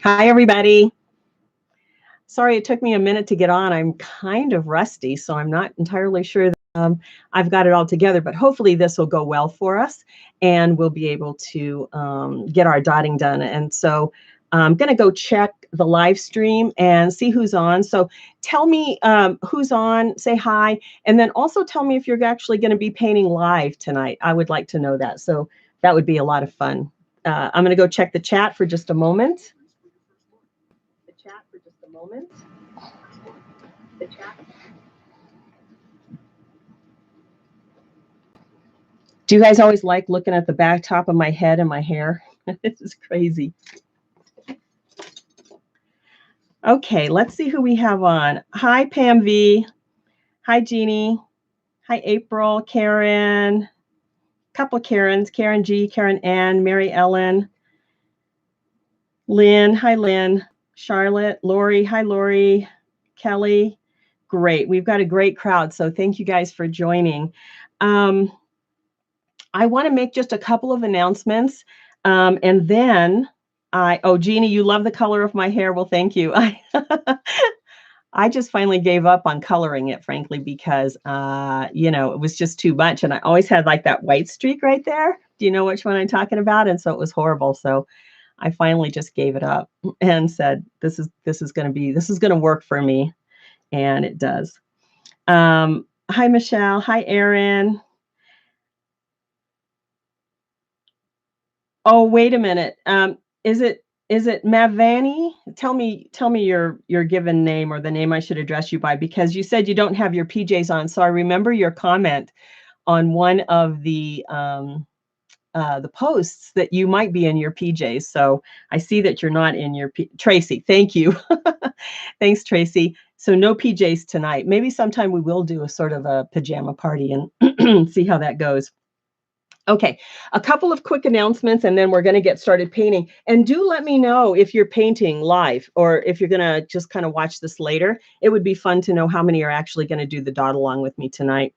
Hi, everybody. Sorry it took me a minute to get on. I'm kind of rusty, so I'm not entirely sure that, I've got it all together, but hopefully this will go well for us and we'll be able to get our dotting done. And so I'm going to go check the live stream and see who's on. So tell me who's on, say hi, and then also tell me if you're actually going to be painting live tonight. I would like to know that. So that would be a lot of fun. I'm going to go check the chat for just a moment. The chat. Do you guys always like looking at the back top of my head and my hair? This is crazy. Okay, let's see who we have on. Hi, Pam V. Hi, Jeannie. Hi, April, Karen. Couple of Karens, Karen G, Karen Ann, Mary Ellen. Lynn, hi, Lynn. Charlotte, Lori, hi, Lori. Kelly. Great, we've got a great crowd, so thank you guys for joining. I want to make just a couple of announcements, and then oh, Jeannie, you love the color of my hair. Well, thank you. I just finally gave up on coloring it, frankly, because, it was just too much. And I always had like that white streak right there. Do you know which one I'm talking about? And so it was horrible. So I finally just gave it up and said, this is going to work for me. And it does. Hi, Michelle. Hi, Erin. Oh, wait a minute. Is it Mavani? Tell me your given name or the name I should address you by, because you said you don't have your PJs on. So I remember your comment on one of the posts that you might be in your PJs. So I see that you're not in your Tracy. Thank you. Thanks, Tracy. So no PJs tonight. Maybe sometime we will do a sort of a pajama party and see how that goes. Okay, a couple of quick announcements, and then we're going to get started painting. And do let me know if you're painting live or if you're going to just kind of watch this later. It would be fun to know how many are actually going to do the dot along with me tonight.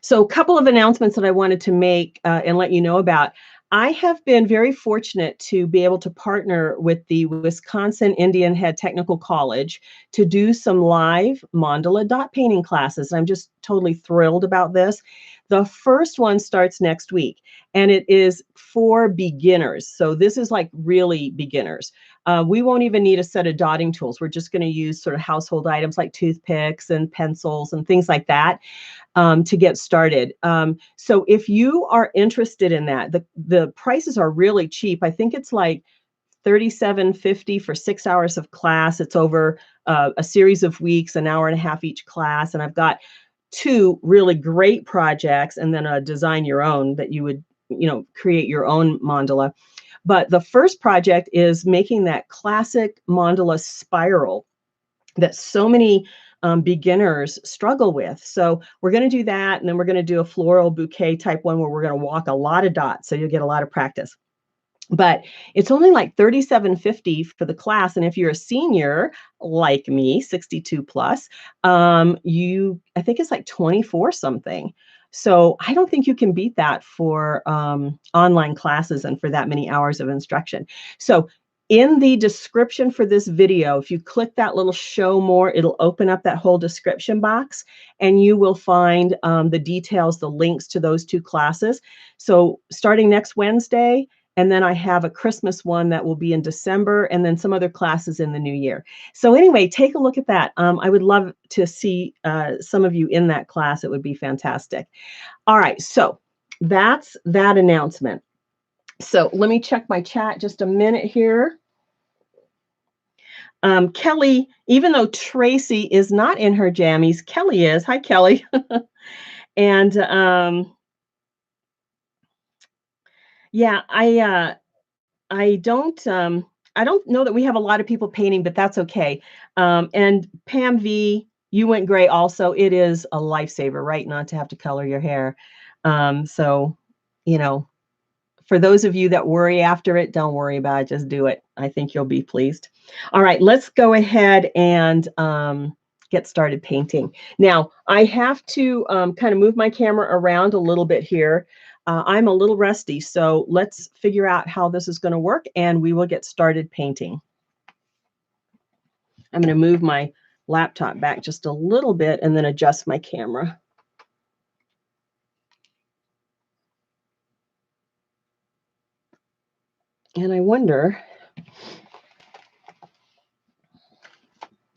So a couple of announcements that I wanted to make and let you know about. I have been very fortunate to be able to partner with the Wisconsin Indian Head Technical College to do some live mandala dot painting classes. I'm just totally thrilled about this. The first one starts next week, and it is for beginners. So this is like really beginners. We won't even need a set of dotting tools. We're just going to use sort of household items like toothpicks and pencils and things like that to get started. So if you are interested in that, the prices are really cheap. I think it's like $37.50 for 6 hours of class. It's over a series of weeks, an hour and a half each class. And I've got 2 really great projects and then a design your own that you would, create your own mandala. But the first project is making that classic mandala spiral that so many beginners struggle with. So we're going to do that. And then we're going to do a floral bouquet type one where we're going to walk a lot of dots. So you'll get a lot of practice. But it's only like $37.50 for the class. And if you're a senior like me, 62 plus, I think it's like 24 something. So I don't think you can beat that for online classes and for that many hours of instruction. So in the description for this video, if you click that little show more, it'll open up that whole description box and you will find the details, the links to those 2 classes. So starting next Wednesday, and then I have a Christmas one that will be in December, and then some other classes in the new year. So anyway, take a look at that. I would love to see some of you in that class. It would be fantastic. All right, so that's that announcement. So let me check my chat just a minute here. Kelly, even though Tracy is not in her jammies, Kelly is. Hi, Kelly. And yeah, I don't know that we have a lot of people painting, but that's okay. And Pam V, you went gray also. It is a lifesaver, right? Not to have to color your hair. So, for those of you that worry after it, don't worry about it. Just do it. I think you'll be pleased. All right, let's go ahead and get started painting. Now, I have to kind of move my camera around a little bit here. I'm a little rusty, so let's figure out how this is going to work, and we will get started painting. I'm going to move my laptop back just a little bit and then adjust my camera. And I wonder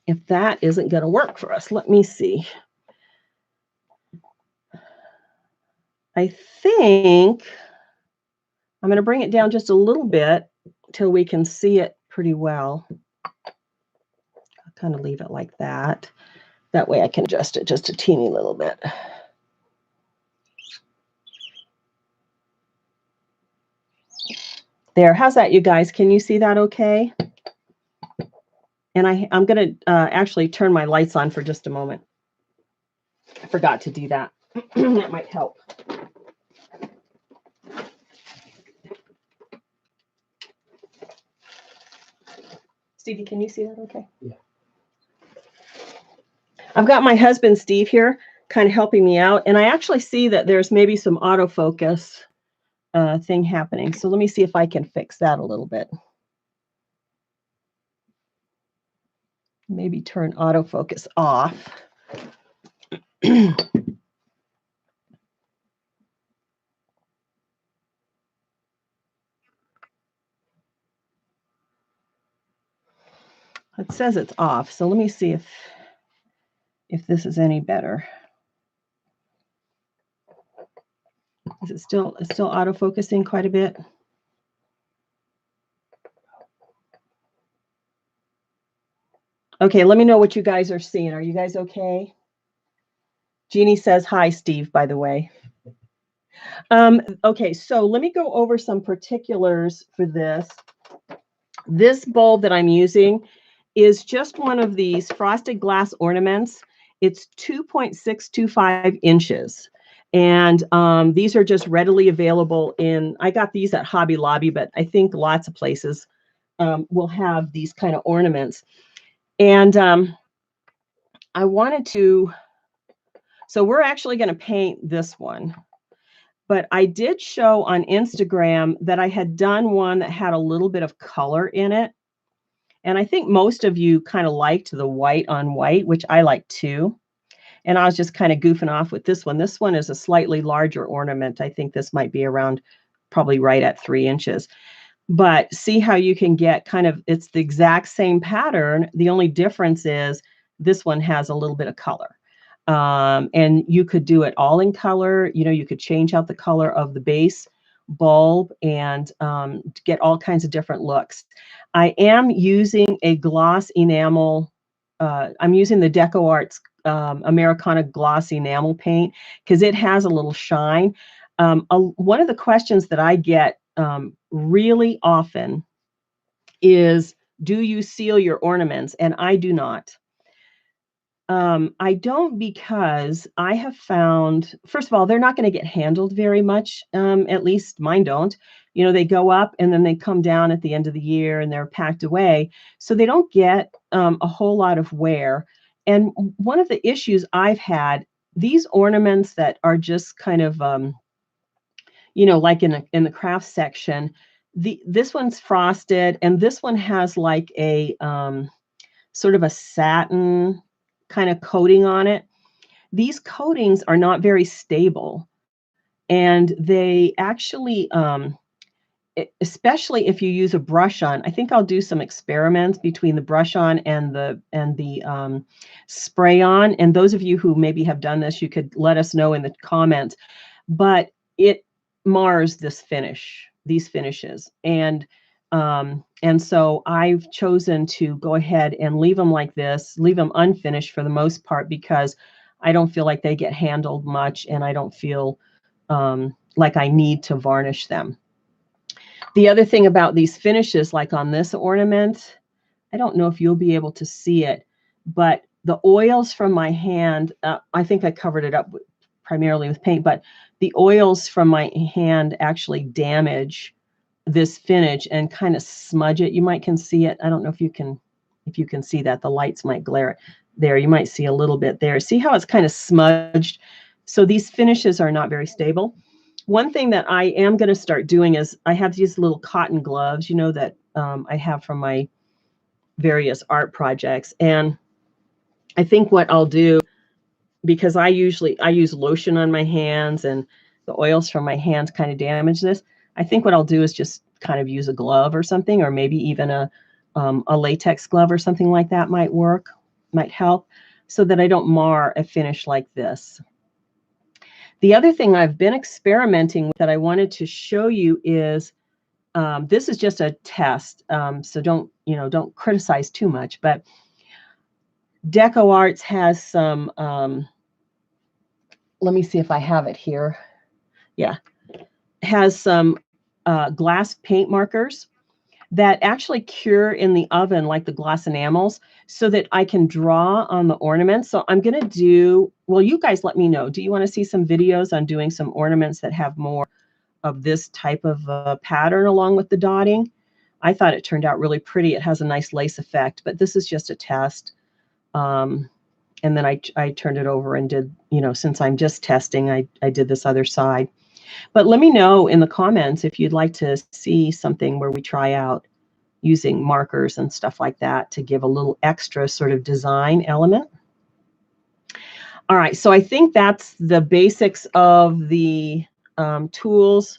if that isn't going to work for us. Let me see. I think I'm going to bring it down just a little bit till we can see it pretty well. I'll kind of leave it like that. That way I can adjust it just a teeny little bit. There, how's that, you guys? Can you see that okay? And I'm going to actually turn my lights on for just a moment. I forgot to do that. That might help. Stevie, can you see that okay? Yeah. I've got my husband, Steve, here kind of helping me out. And I actually see that there's maybe some autofocus thing happening. So let me see if I can fix that a little bit. Maybe turn autofocus off. It says it's off, so let me see if this is any better. Is it still autofocusing quite a bit? Okay, let me know what you guys are seeing. Are you guys okay? Jeannie says hi, Steve, by the way. Okay, so let me go over some particulars for this. This bulb that I'm using is just one of these frosted glass ornaments. It's 2.625 inches. And these are just readily available in, I got these at Hobby Lobby, but I think lots of places will have these kind of ornaments. And I wanted to, so we're actually going to paint this one. But I did show on Instagram that I had done one that had a little bit of color in it. And I think most of you kind of liked the white on white, which I like too. And I was just kind of goofing off with this one. This one is a slightly larger ornament. I think this might be around probably right at 3 inches. But see how you can get kind of, it's the exact same pattern. The only difference is this one has a little bit of color. And you could do it all in color. You know, you could change out the color of the base bulb and get all kinds of different looks. I am using a gloss enamel. I'm using the DecoArt's Americana gloss enamel paint because it has a little shine. One of the questions that I get really often is, do you seal your ornaments? And I do not. I don't, because I have found, first of all, they're not going to get handled very much. At least mine don't. You know, they go up and then they come down at the end of the year and they're packed away. So they don't get a whole lot of wear. And one of the issues I've had, these ornaments that are just kind of, you know, like in the craft section, this one's frosted and this one has like a sort of a satin kind of coating on it. These coatings are not very stable, and they actually, especially if you use a brush on, I think I'll do some experiments between the brush on and the spray on. And those of you who maybe have done this, you could let us know in the comments. But it mars this finish, these finishes, and so I've chosen to go ahead and leave them like this, leave them unfinished for the most part, because I don't feel like they get handled much, and I don't feel like I need to varnish them. The other thing about these finishes, like on this ornament, I don't know if you'll be able to see it, but the oils from my hand, I think I covered it up primarily with paint, but the oils from my hand actually damage this finish and kind of smudge it. You might can see it. I don't know if you can see that. The lights might glare it. there. You might see a little bit there. See how it's kind of smudged? So these finishes are not very stable. One thing that I am going to start doing is I have these little cotton gloves, you know, that I have from my various art projects. And I think what I'll do, because I use lotion on my hands and the oils from my hands kind of damage this. I think what I'll do is just kind of use a glove or something, or maybe even a latex glove or something like that might work, might help, so that I don't mar a finish like this. The other thing I've been experimenting with that I wanted to show you is, this is just a test, so don't criticize too much, but DecoArt has some, let me see if I have it here. Yeah, has some glass paint markers that actually cure in the oven like the gloss enamels, so that I can draw on the ornaments. So I'm going to do, well, you guys let me know. Do you want to see some videos on doing some ornaments that have more of this type of pattern along with the dotting? I thought it turned out really pretty. It has a nice lace effect, but this is just a test. And then I turned it over and did, since I'm just testing, I did this other side. But let me know in the comments if you'd like to see something where we try out using markers and stuff like that to give a little extra sort of design element. All right, so I think that's the basics of the tools.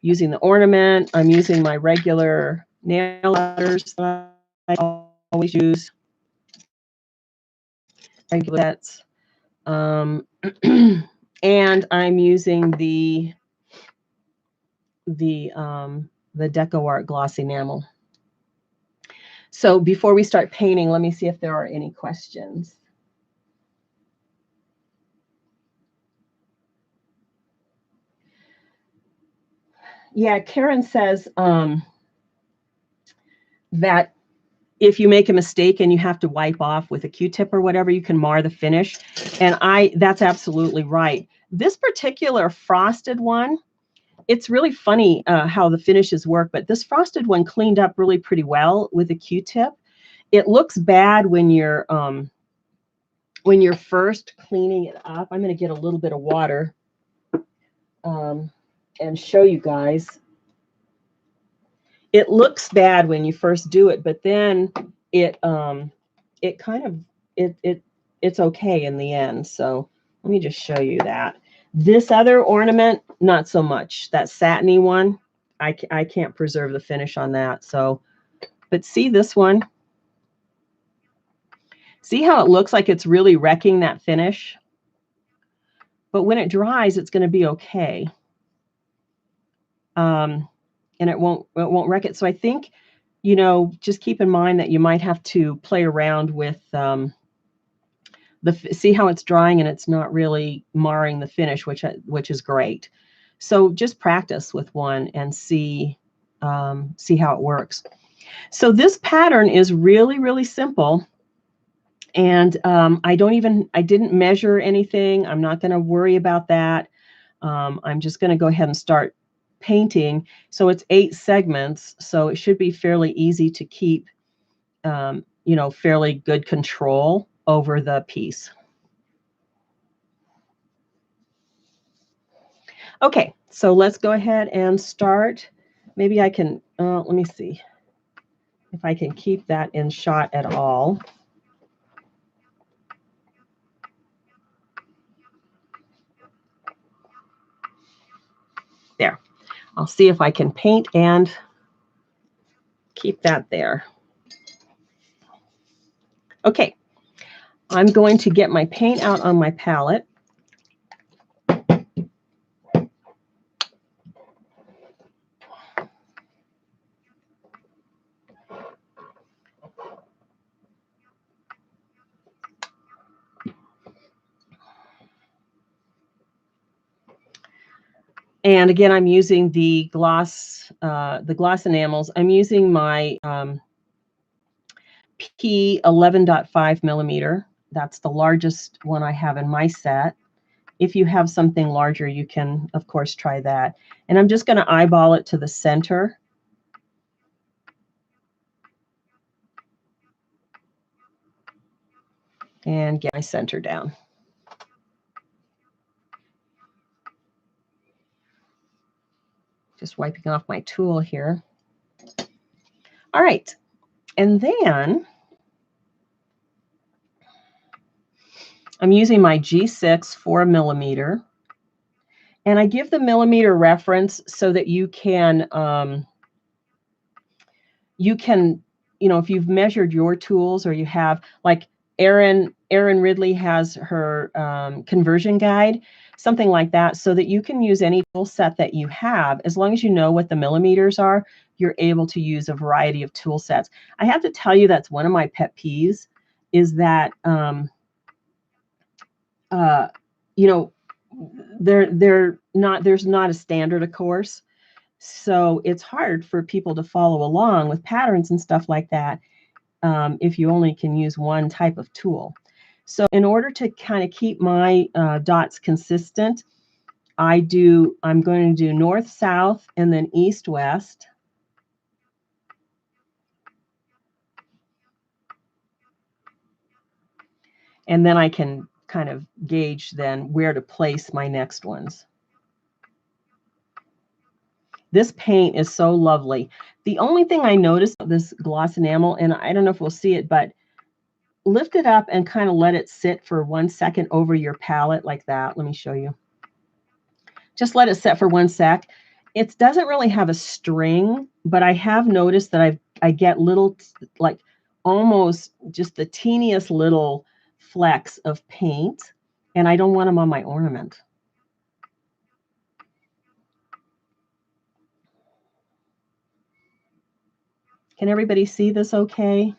Using the ornament, I'm using my regular nail letters that I always use. Regular sets. And I'm using the DecoArt gloss enamel. So before we start painting, let me see if there are any questions. Yeah, Karen says that if you make a mistake and you have to wipe off with a Q-tip or whatever, you can mar the finish. And that's absolutely right. This particular frosted one, it's really funny how the finishes work, but this frosted one cleaned up really pretty well with a Q-tip. It looks bad when you're first cleaning it up. I'm going to get a little bit of water and show you guys. It looks bad when you first do it, but then it's okay in the end. So let me just show you that. This other ornament, not so much. That satiny one, I can't preserve the finish on that. So, but see this one? See how it looks like it's really wrecking that finish? But when it dries, it's going to be okay. And it won't wreck it. So I think, just keep in mind that you might have to play around with see how it's drying and it's not really marring the finish, which is great. So just practice with one and see how it works. So this pattern is really, really simple. And I didn't measure anything. I'm not going to worry about that. I'm just going to go ahead and start painting. So it's 8 segments, so it should be fairly easy to keep, fairly good control over the piece. Okay, so let's go ahead and start. Maybe I can, let me see if I can keep that in shot at all. There. I'll see if I can paint and keep that there. Okay, I'm going to get my paint out on my palette. And again, I'm using the gloss enamels. I'm using my P 11.5 millimeter. That's the largest one I have in my set. If you have something larger, you can, of course, try that. And I'm just going to eyeball it to the center. and get my center down. Just wiping off my tool here. All right, and then I'm using my G6 4mm, and I give the millimeter reference so that you can, you know, if you've measured your tools, or you have, like Erin Ridley has her conversion guide, something like that, so that you can use any tool set that you have. As long as you know what the millimeters are, you're able to use a variety of tool sets. I have to tell you, that's one of my pet peeves, is that you know, there's not a standard, of course. So it's hard for people to follow along with patterns and stuff like that if you only can use one type of tool. So in order to kind of keep my dots consistent, I'm going to do north, south, and then east, west. And then I can kind of gauge then where to place my next ones. This paint is so lovely. The only thing I noticed about this gloss enamel, and I don't know if we'll see it, but lift it up and kind of let it sit for 1 second over your palette like that. Let me show you. Just let it set for 1 sec. It doesn't really have a string, but I have noticed that I get little, like almost just the teeniest little flecks of paint, and I don't want them on my ornament. Can everybody see this okay?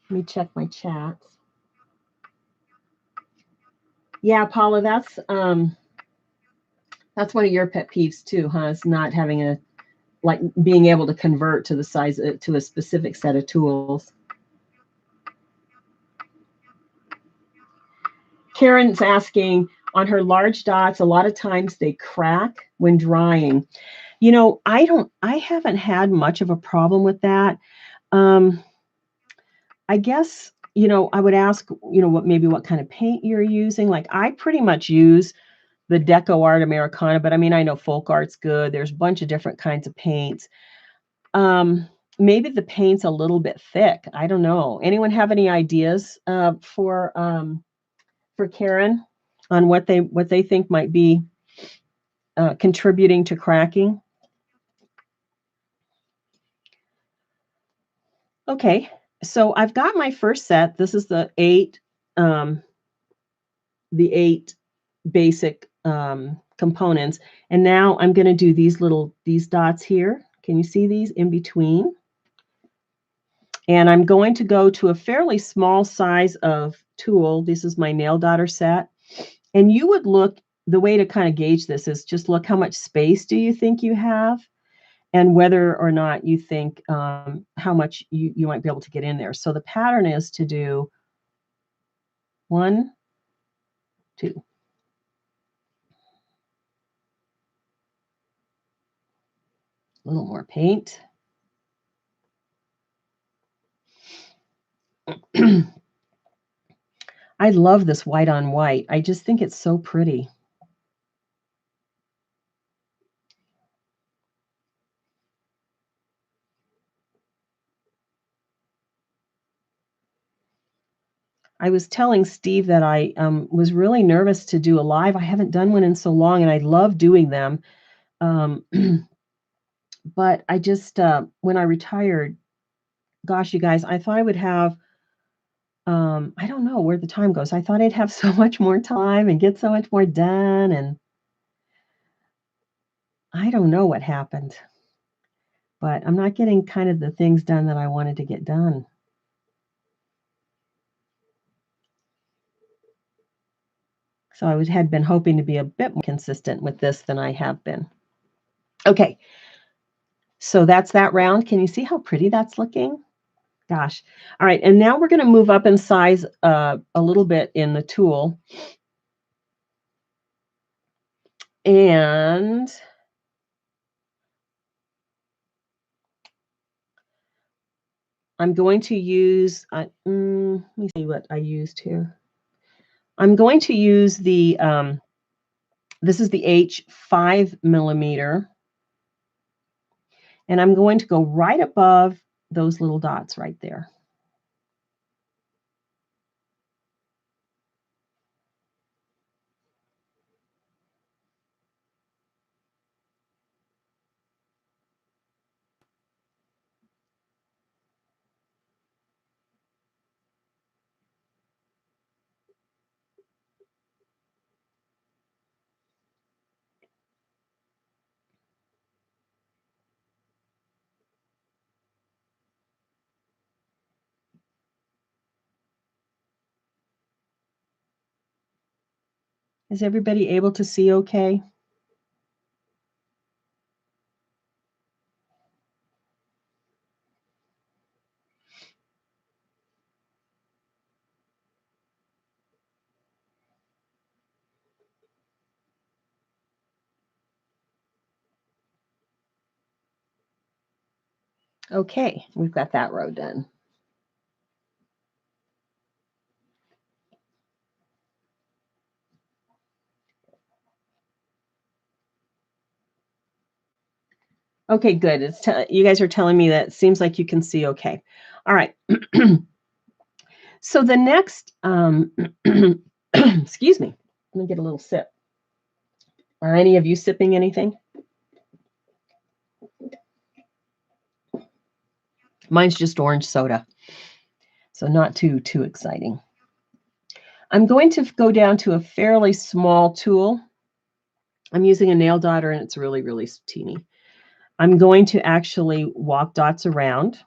Let me check my chats. Yeah, Paula, that's one of your pet peeves too, huh? It's not having like being able to convert to the size to a specific set of tools. Karen's asking, on her large dots, a lot of times they crack when drying. You know, I haven't had much of a problem with that. I guess, you know, I would ask, you know, what kind of paint you're using. Like, I pretty much use the DecoArt Americana, but I mean, I know Folk Art's good. There's a bunch of different kinds of paints. Maybe the paint's a little bit thick. I don't know. Anyone have any ideas for Karen on what they think might be contributing to cracking? Okay, so I've got my first set. This is the eight basic components, and now I'm going to do these dots here. Can you see these in between? And I'm going to go to a fairly small size of tool. This is my nail dotter set. And you would look, the way to kind of gauge this is just look how much space do you think you have, and whether or not you think how much you might be able to get in there. So the pattern is to do 1, 2. A little more paint. I love this white on white. I just think it's so pretty. I was telling Steve that I was really nervous to do a live. I haven't done one in so long, and I love doing them. But I just, when I retired, gosh, you guys, I thought I would have, I don't know where the time goes. I thought I'd have so much more time and get so much more done, and I don't know what happened. But I'm not getting kind of the things done that I wanted to get done. So I had been hoping to be a bit more consistent with this than I have been. Okay, so that's that round. Can you see how pretty that's looking? Gosh. All right, and now we're going to move up in size a little bit in the tool. And I'm going to use, let me see what I used here. I'm going to use the, this is the H5 mm, and I'm going to go right above those little dots right there. Is everybody able to see okay? Okay, we've got that row done. Okay, good. It's you guys are telling me that it seems like you can see okay. All right. So the next, excuse me, let me get a little sip. Are any of you sipping anything? Mine's just orange soda, so not too exciting. I'm going to go down to a fairly small tool. I'm using a nail dotter, and it's really, really teeny. I'm going to actually walk dots around.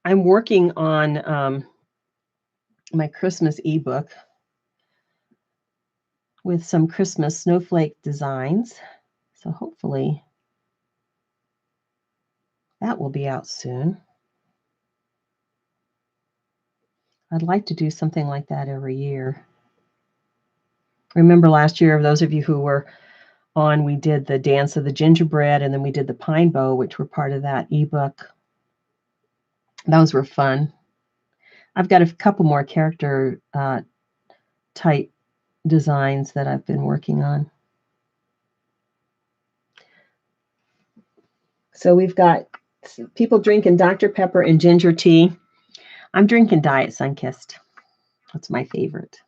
I'm working on my Christmas ebook with some Christmas snowflake designs. So hopefully that will be out soon. I'd like to do something like that every year. Remember last year, those of you who were on, we did the Dance of the Gingerbread, and then we did the Pine Bow, which were part of that ebook. Those were fun. I've got a couple more character type designs that I've been working on. So we've got people drinking Dr. Pepper and ginger tea. I'm drinking Diet Sunkist. That's my favorite.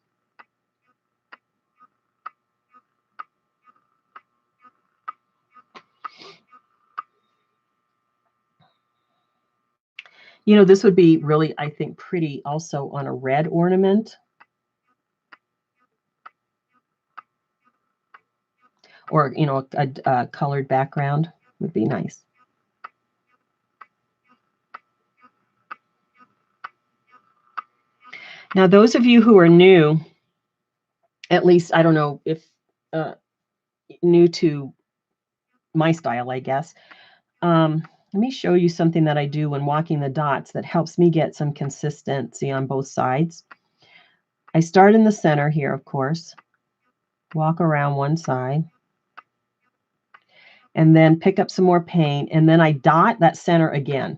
You know, this would be really, I think, pretty also on a red ornament. Or, you know, a colored background would be nice. Now, those of you who are new, at least, I don't know if new to my style, I guess. Let me show you something that I do when walking the dots that helps me get some consistency on both sides. I start in the center here, of course, walk around one side, and then pick up some more paint, and then I dot that center again.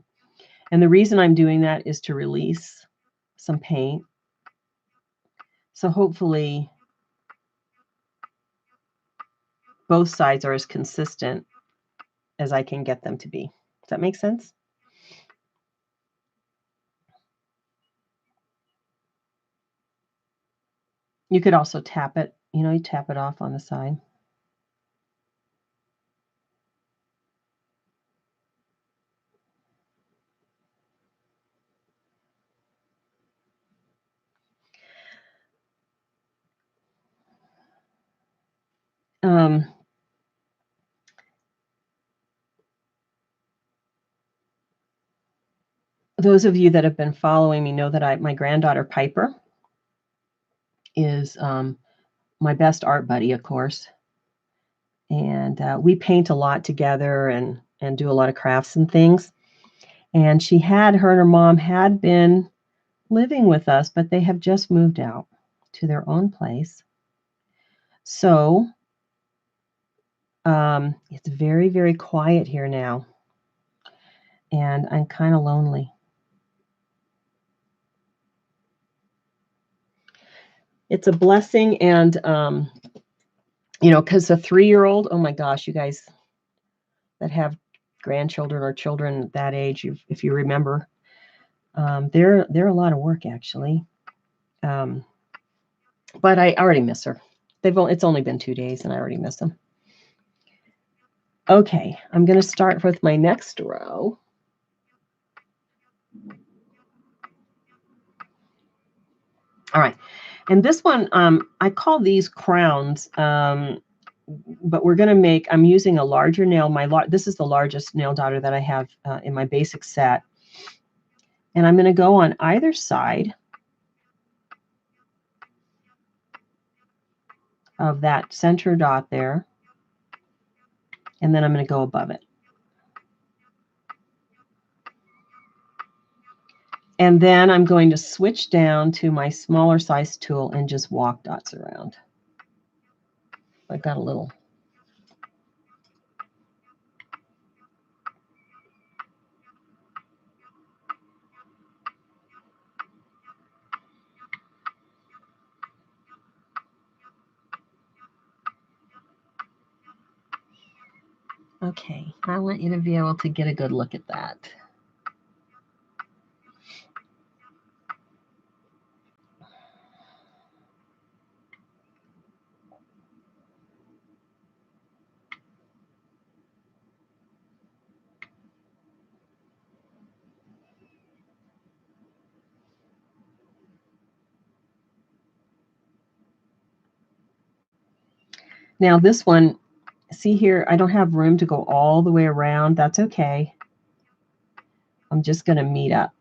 And the reason I'm doing that is to release some paint. So hopefully both sides are as consistent as I can get them to be. Does that make sense? You could also tap it, you know, you tap it off on the side. Those of you that have been following me know that my granddaughter Piper is my best art buddy, of course. And we paint a lot together and do a lot of crafts and things. And her and her mom had been living with us, but they have just moved out to their own place. So it's very, very quiet here now. And I'm kind of lonely. It's a blessing. And, you know, because a 3-year-old, oh my gosh, you guys that have grandchildren or children that age, if you remember, they're a lot of work, actually. But I already miss her. It's only been 2 days, and I already miss them. Okay, I'm going to start with my next row. All right, and this one, I call these crowns, but we're going to make, I'm using a larger nail. This is the largest nail daughter that I have in my basic set. And I'm going to go on either side of that center dot there. And then I'm going to go above it. And then I'm going to switch down to my smaller size tool and just walk dots around. I've got a little. Okay, I want you to be able to get a good look at that. Now this one, see here, I don't have room to go all the way around. That's okay. I'm just going to meet up.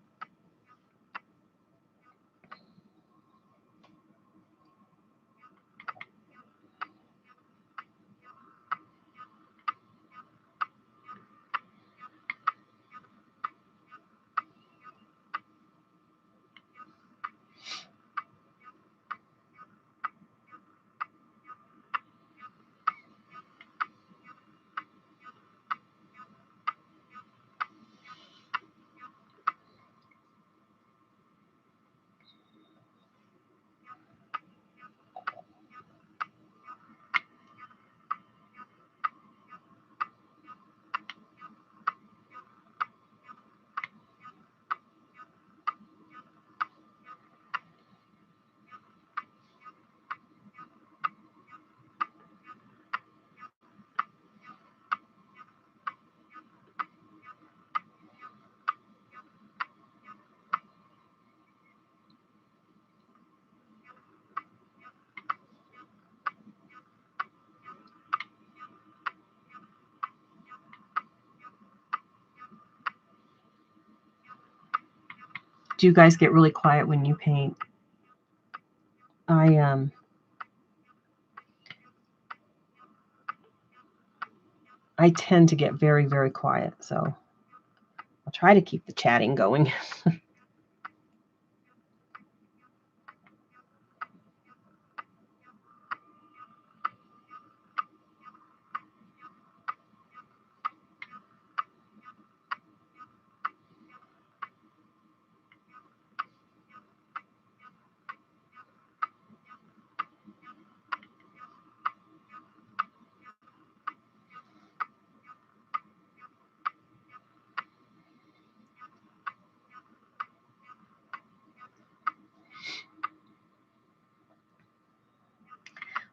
Do you guys get really quiet when you paint? I tend to get very, very quiet, so I'll try to keep the chatting going.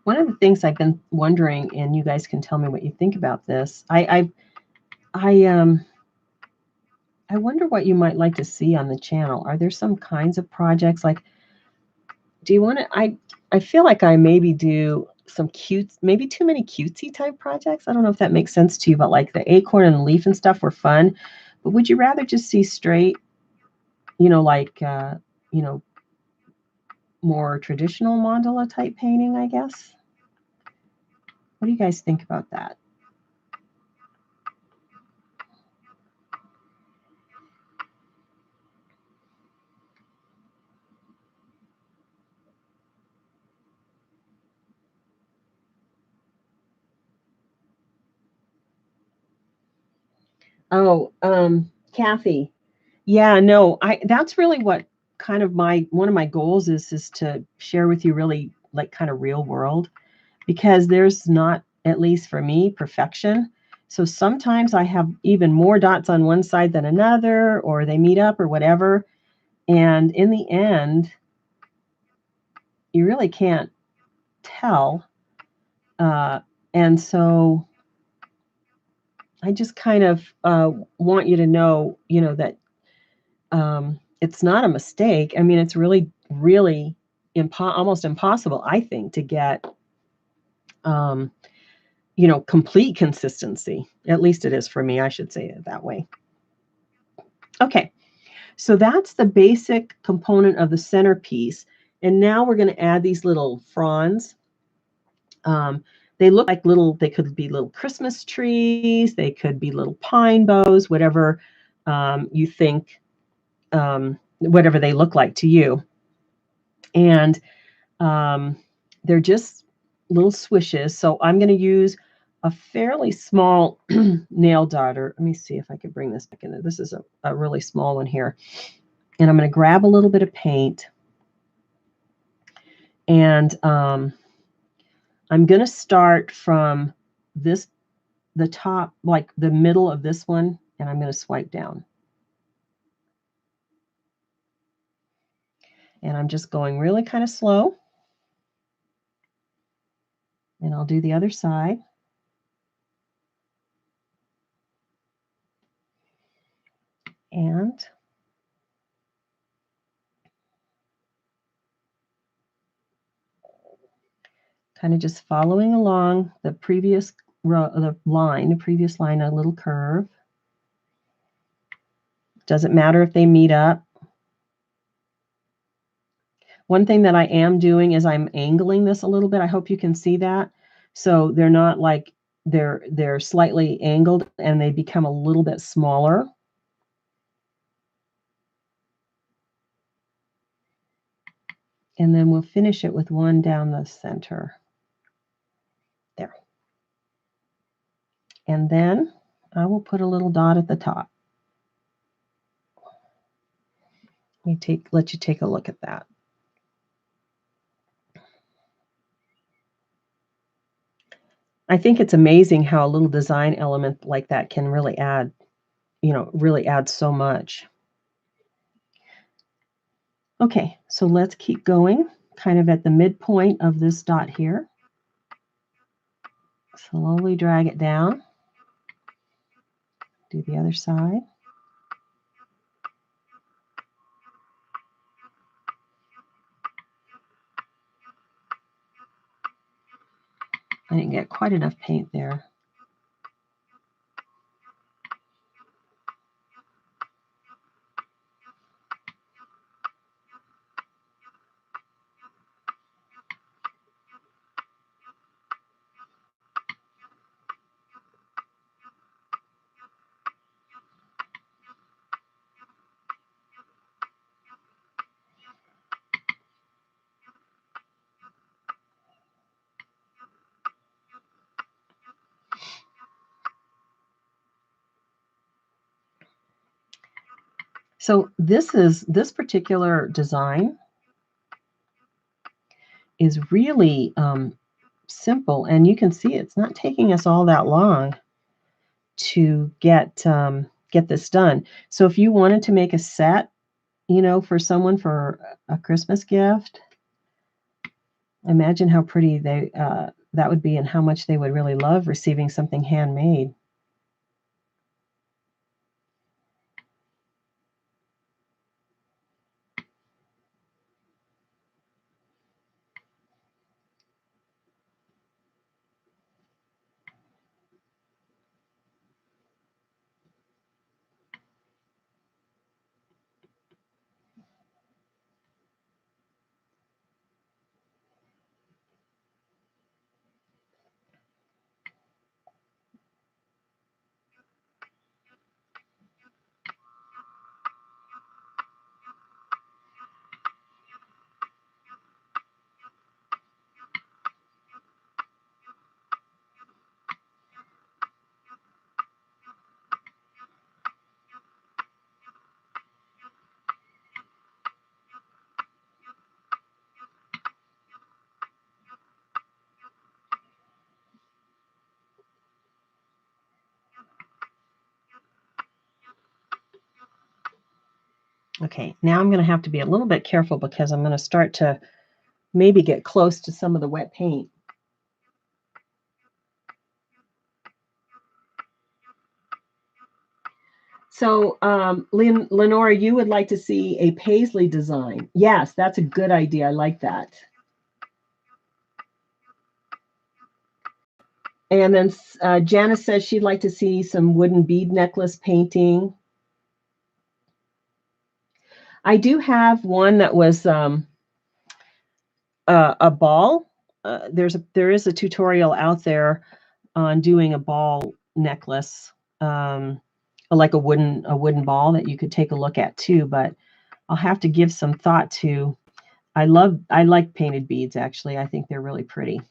One of the things I've been wondering, and you guys can tell me what you think about this. I wonder what you might like to see on the channel. Are there some kinds of projects like? Do you want to? I feel like I maybe do some cute, maybe too many cutesy type projects. I don't know if that makes sense to you, but like the acorn and the leaf and stuff were fun. But would you rather just see straight, you know, like you know, more traditional mandala type painting, I guess. What do you guys think about that? Oh, Kathy. Yeah, no, that's really what kind of one of my goals is to share with you really like kind of real world, because there's not, at least for me, perfection. So sometimes I have even more dots on one side than another, or they meet up or whatever. And in the end, you really can't tell. And so I just kind of want you to know, that it's not a mistake. I mean, it's really, really almost impossible, I think, to get, complete consistency. At least it is for me. I should say it that way. Okay, so that's the basic component of the centerpiece. And now we're going to add these little fronds. They look like they could be little Christmas trees. They could be little pine boughs, whatever you think, whatever they look like to you. And they're just little swishes. So I'm going to use a fairly small nail daughter. Let me see if I can bring this back in there. This is a really small one here. And I'm going to grab a little bit of paint. And I'm going to start from the top, like the middle of this one, and I'm going to swipe down. And I'm just going really kind of slow. And I'll do the other side. And kind of just following along the previous row, the previous line, a little curve. Doesn't matter if they meet up. One thing that I am doing is I'm angling this a little bit. I hope you can see that. So they're not like they're slightly angled and they become a little bit smaller. And then we'll finish it with one down the center. There. And then I will put a little dot at the top. Let you take a look at that. I think it's amazing how a little design element like that can really add, really add so much. Okay, so let's keep going, kind of at the midpoint of this dot here. Slowly drag it down. Do the other side. I didn't get quite enough paint there. So this particular design is really simple, and you can see it's not taking us all that long to get this done. So if you wanted to make a set, for someone for a Christmas gift, imagine how pretty that would be and how much they would really love receiving something handmade. Okay, now I'm going to have to be a little bit careful because I'm going to start to maybe get close to some of the wet paint. So, Lenora, you would like to see a paisley design. Yes, that's a good idea. I like that. And then Janice says she'd like to see some wooden bead necklace painting. I do have one that was a ball. There is a tutorial out there on doing a ball necklace, like a wooden ball that you could take a look at too. But I'll have to give some thought to. I like painted beads, actually. I think they're really pretty.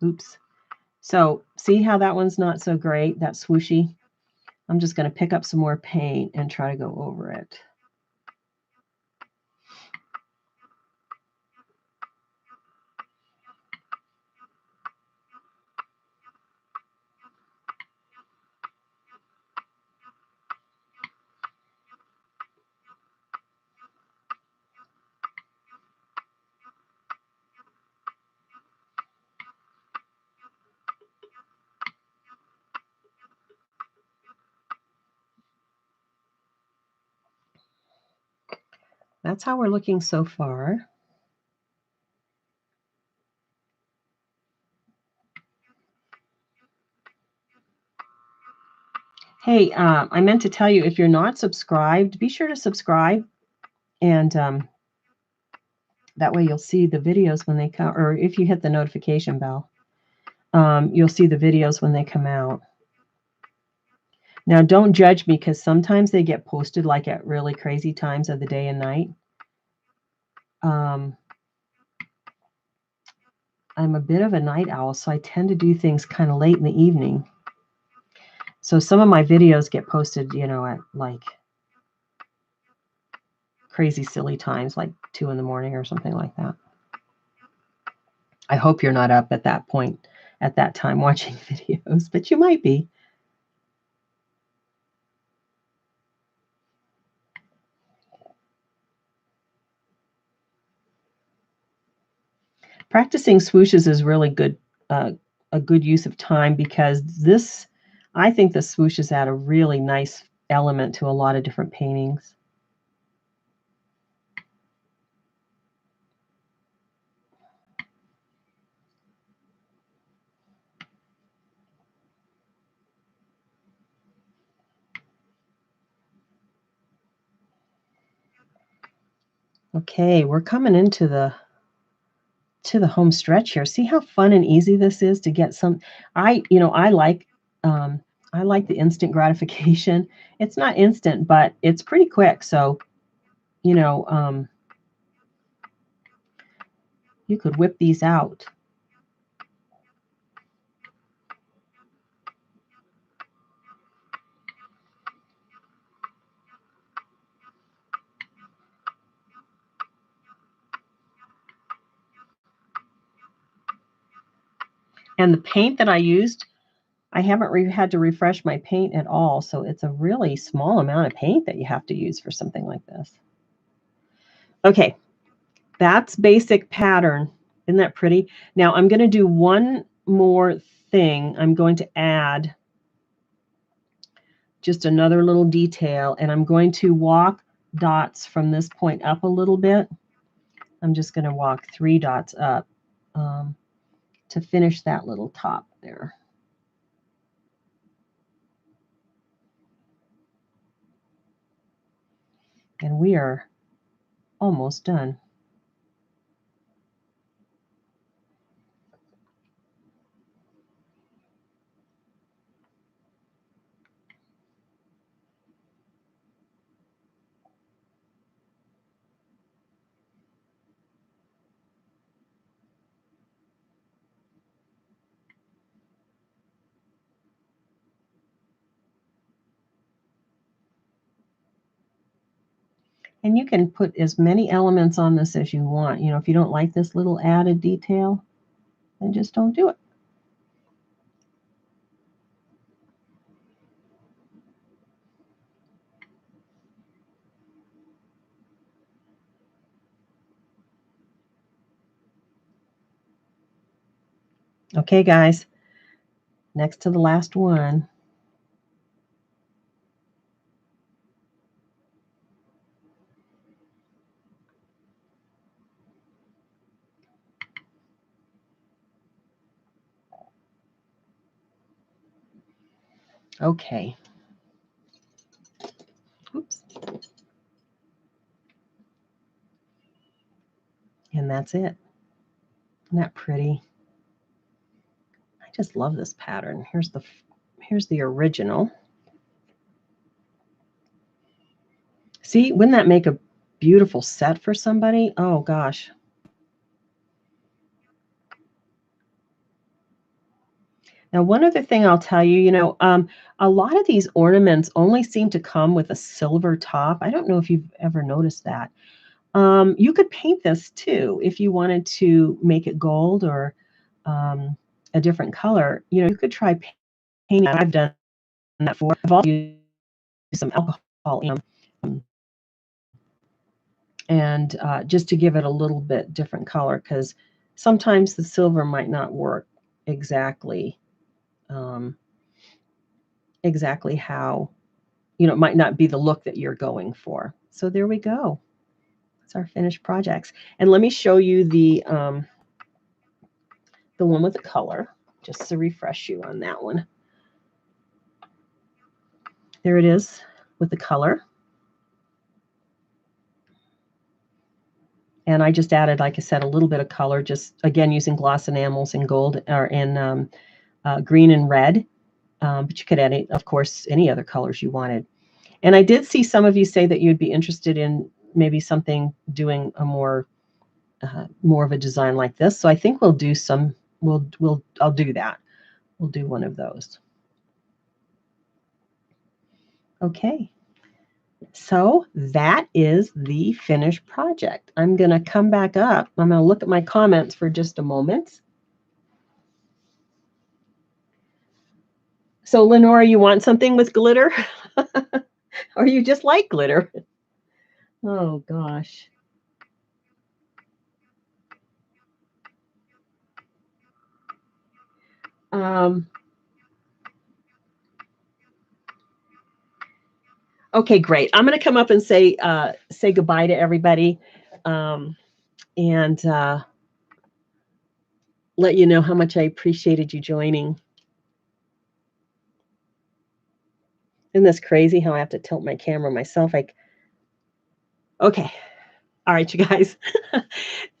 Oops. So see how that one's not so great, that swooshy? I'm just going to pick up some more paint and try to go over it. That's how we're looking so far. Hey, I meant to tell you, if you're not subscribed, be sure to subscribe. And that way you'll see the videos when they come, or if you hit the notification bell, you'll see the videos when they come out. Now, don't judge me because sometimes they get posted like at really crazy times of the day and night. I'm a bit of a night owl, so I tend to do things kind of late in the evening. So some of my videos get posted, you know, at like crazy silly times, like 2 in the morning or something like that. I hope you're not up at that point, at that time watching videos, but you might be. Practicing swooshes is really good, a good use of time, because this, I think the swooshes add a really nice element to a lot of different paintings. Okay, we're coming into the home stretch here. See how fun and easy this is to get some. I like the instant gratification. It's not instant, but it's pretty quick. So, you know, you could whip these out. And the paint that I used, I haven't had to refresh my paint at all. So it's a really small amount of paint that you have to use for something like this. Okay, that's basic pattern. Isn't that pretty? Now I'm going to do one more thing. I'm going to add just another little detail, and I'm going to walk dots from this point up a little bit. I'm just going to walk 3 dots up to finish that little top there. And we are almost done. And you can put as many elements on this as you want. You know, if you don't like this little added detail, then just don't do it. Okay, guys, next to the last one. Okay. Oops. And that's it. Isn't that pretty? I just love this pattern. Here's the original. See, wouldn't that make a beautiful set for somebody? Oh gosh. Now, one other thing I'll tell you, a lot of these ornaments only seem to come with a silver top. I don't know if you've ever noticed that. You could paint this too if you wanted to make it gold or a different color. You could try painting. I've done that before. I've also used some alcohol and just to give it a little bit different color, because sometimes the silver might not work exactly exactly how, it might not be the look that you're going for. So there we go. That's our finished projects. And let me show you the one with the color, just to refresh you on that one. There it is with the color. And I just added, like I said, a little bit of color, just again using gloss enamels in gold or in green and red. But you could add, of course, any other colors you wanted. And I did see some of you say that you'd be interested in maybe something doing a more of a design like this. So I think we'll do some. I'll do that. We'll do one of those. Okay. So that is the finished project. I'm going to come back up. I'm going to look at my comments for just a moment. So Lenora, you want something with glitter? Or you just like glitter? Oh gosh. Okay, great. I'm going to come up and say goodbye to everybody, and let you know how much I appreciated you joining. Isn't this crazy how I have to tilt my camera myself? Okay. All right, you guys.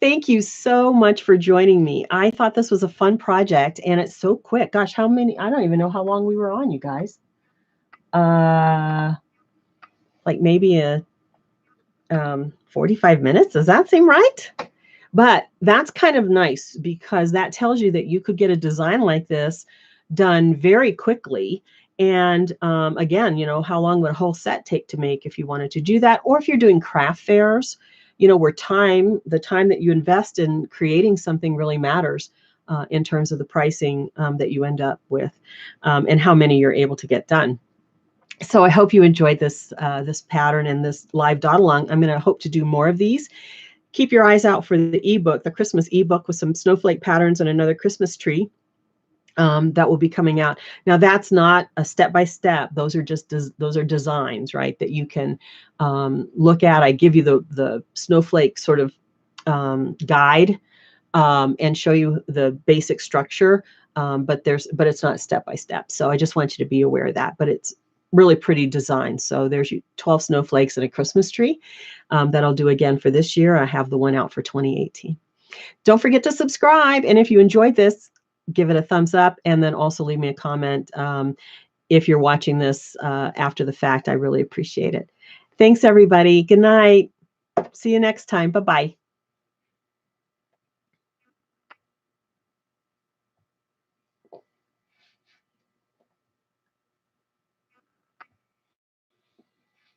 Thank you so much for joining me. I thought this was a fun project, and it's so quick. Gosh, I don't even know how long we were on, you guys. Like maybe 45 minutes. Does that seem right? But that's kind of nice because that tells you that you could get a design like this done very quickly. And again, how long would a whole set take to make if you wanted to do that? Or if you're doing craft fairs, where the time that you invest in creating something really matters in terms of the pricing that you end up with and how many you're able to get done. So I hope you enjoyed this pattern and this live dot along. I'm going to hope to do more of these. Keep your eyes out for the ebook, the Christmas ebook with some snowflake patterns and another Christmas tree that will be coming out. Now that's not a step-by-step. Those are just those are designs, right, that you can look at. I give you the snowflake sort of guide and show you the basic structure, but it's not step-by-step. So I just want you to be aware of that. But it's really pretty design. So there's 12 snowflakes and a Christmas tree that I'll do again for this year. I have the one out for 2018. Don't forget to subscribe. And if you enjoyed this, give it a thumbs up and then also leave me a comment. If you're watching this after the fact, I really appreciate it. Thanks, everybody. Good night. See you next time. Bye-bye.